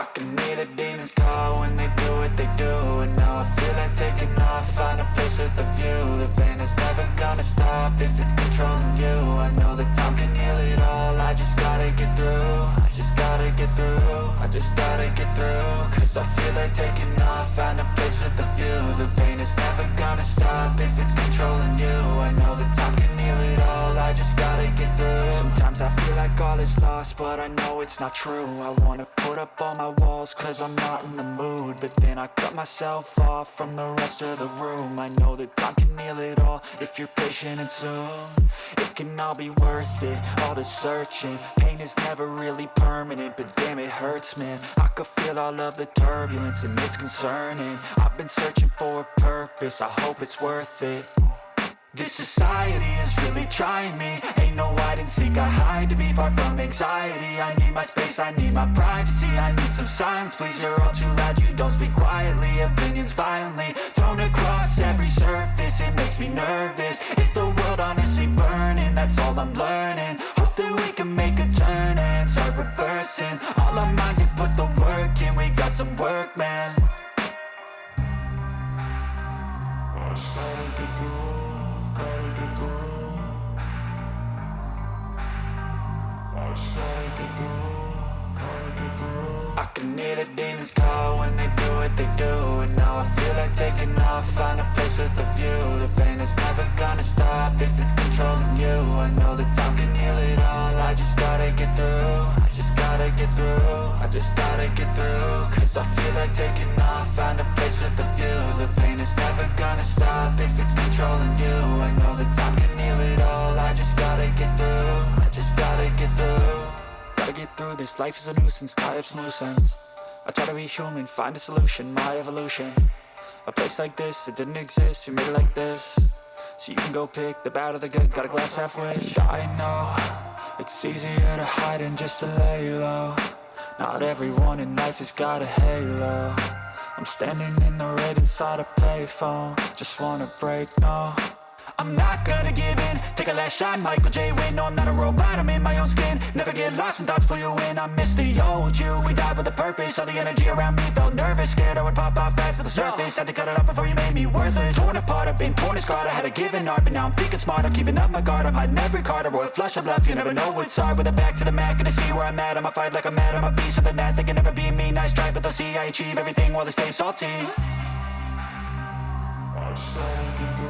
I can hear the demons call when they do what they do. And now I feel like taking off, find a place with a view. The pain is never gonna stop if it's controlling you. I know that time can heal it all, I just gotta get through. I just gotta get through, I just gotta get through. Cause I feel like taking off, find a place with a view. The pain is never gonna stop if it's controlling you. I know that time can heal it all, I just gotta get through. Sometimes I feel like all is lost, but I know it's not true. I wanna put up all my walls cause I'm not in the mood, but then I cut myself off from the rest of the room. I know that time can heal it all if you're patient, and soon it can all be worth it, all the searching. Pain is never really permanent, but damn it hurts, man. I could feel all of the turbulence and it's concerning. I've been searching for a purpose, I hope it's worth it. This society is really trying me. Ain't no hide and seek, I hide to be far from anxiety. I need my space, I need my privacy, I need some silence, please. You're all too loud, you don't speak quietly. Opinions violently thrown across every surface, it makes me nervous. Is the world honestly burning? That's all I'm learning. Hope that we can make a turn and start reversing all our minds and put the work in. We got some work, man. I started to do. I can hear the demons call when they do what they do. And now I feel like taking off, find a place with a view. The pain is never gonna stop if it's controlling you. I know that time can heal it all, I just gotta get through. I just gotta get through, I just gotta get through. Cause I feel like taking off, find a place with a view. The pain is never gonna stop if it's controlling you. I know that time can heal it all, I just gotta get through. I just gotta get through. Gotta get through this, life is a nuisance, tie up some loose ends. I try to be human, find a solution, my evolution. A place like this, it didn't exist, we made it like this. So you can go pick the bad or the good, got a glass halfway. I know, it's easier to hide than just to lay low. Not everyone in life has got a halo. I'm standing in the red inside a payphone. Just wanna break, no, I'm not gonna give in. Take a last shot, Michael J. Win. No, I'm not a robot, I'm in my own skin. Never get lost when thoughts pull you in. I miss the old you, we died with a purpose. All the energy around me felt nervous, scared I would pop off fast to the surface. Had to cut it off before you made me worthless. Torn apart, I've been torn and scarred. I had a given art, but now I'm thinking smart. I'm keeping up my guard, I'm hiding every card. A royal flush of bluff, you never know what's hard. With a back to the mat, gonna see where I'm at. I'ma fight like I'm mad, I'ma be something that they can never be me. Nice try, but they'll see I achieve everything while they stay salty. I started to go.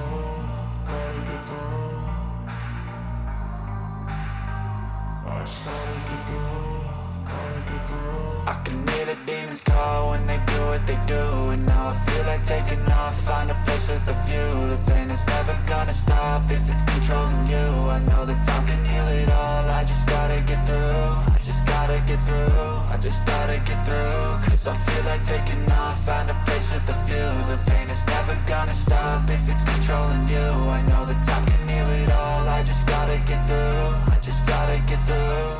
I can hear the demons call when they do what they do. And now I feel like taking off, find a place with a view. The pain is never gonna stop if it's controlling you. I know that time can heal it all, I just gotta get through. I just gotta get through, I just gotta get through. Cause I feel like taking off, find a place with a view. The pain is never gonna stop if it's controlling you. I know that time can heal it all, I just gotta get through. I just gotta get through.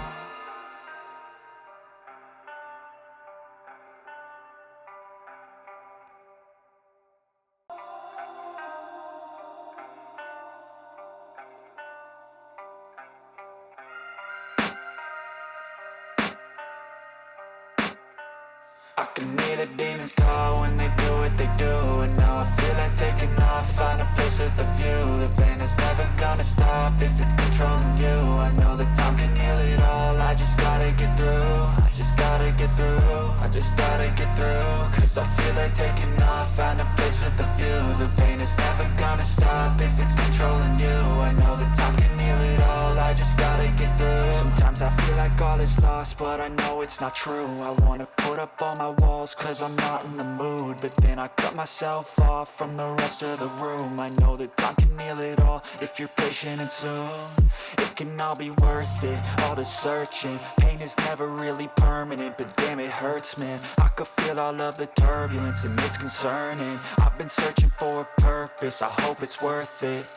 I can hear the demons call when they do what they do. And now I feel like taking off, find a place with a view. The pain is never gonna stop if it's controlling you. I know that time can heal it all, I just gotta get through. I just gotta get through, I just gotta get through. Cause I feel like taking off, find a place with a view. The pain is never gonna stop if it's controlling you. I know that time can heal it all, I just gotta get through. Sometimes I feel like all is lost, but I know it's not true. I wanna put up all my walls cause I'm not in the mood, but then I cut myself off from the rest of the room. I know that time can heal it all if you're patient, and soon it can all be worth it, all the searching. Pain is never really permanent, but damn it hurts, man. I could feel all of the turbulence and it's concerning. I've been searching for a purpose, I hope it's worth it.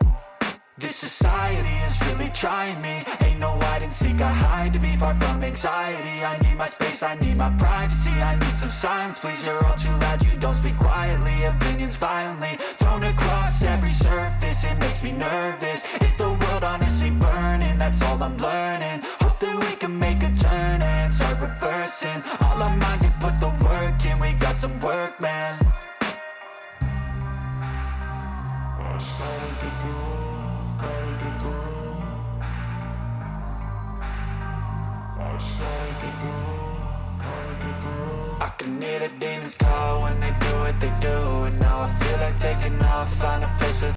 This society is really trying me. Ain't no hide and seek, I hide to be far from anxiety. I need my space, I need my privacy, I need some silence, please. You're all too loud, you don't speak quietly. Opinions violently thrown across every surface, it makes me nervous. Is the world honestly burning? That's all I'm learning. Hope that we can make a turn and start reversing all our minds and put the some work, man. I can hear the demons call when they do what they do, and now I feel like taking off, find a place with